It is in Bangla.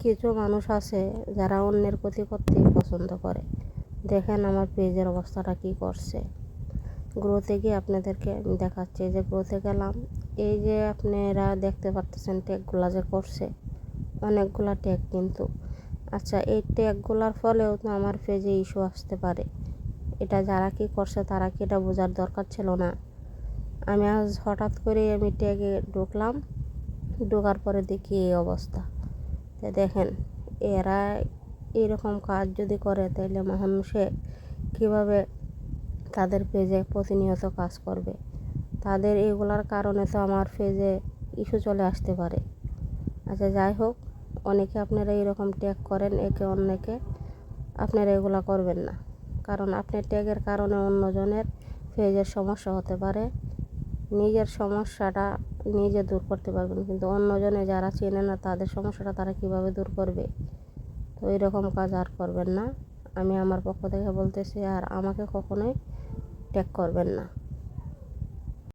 কিছু মানুষ আছে যারা অন্যের ক্ষতি করতেই পছন্দ করে। দেখেন আমার পেজের অবস্থাটা কি করছে। গ্রোথে গিয়ে আপনাদেরকে আমি দেখাচ্ছি যে গ্রোথে গেলাম। এই যে আপনারা দেখতে পাচ্ছেন ট্যাগগুলা যে করছে, অনেকগুলা ট্যাগ কিন্তু। আচ্ছা, এই ট্যাগগুলার ফলেও তো আমার পেজে ইস্যু আসতে পারে। এটা যারা কি করছে তারা কি এটা বোঝার দরকার ছিল না? আমি আজ হঠাৎ করে আমি ট্যাগে ঢুকলাম, ঢোকার পরে দেখি এই অবস্থা। তো দেখেন, এরা এরকম কাজ যদি করে তাহলে মানুষে কীভাবে তাদের পেজে প্রতিনিয়ত কাজ করবে? তাদের এগুলার কারণে তো আমার পেজে ইস্যু চলে আসতে পারে। আচ্ছা, যাই হোক, অনেকে আপনারা এরকম ট্যাগ করেন একে অন্যকে, আপনারা এগুলা করবেন না। কারণ আপনার ট্যাগের কারণে অন্যজনের পেজের সমস্যা হতে পারে। নিজের সমস্যাটা নিজে দূর করতে পারবেন, কিন্তু অন্যজনে যারা চেনে না তাদের সমস্যাটা তারা কিভাবে দূর করবে? তো এরকম কাজ আর করবেন না, আমি আমার পক্ষ থেকে বলতেছি। আর আমাকে কখনোই ট্যাগ করবেন না।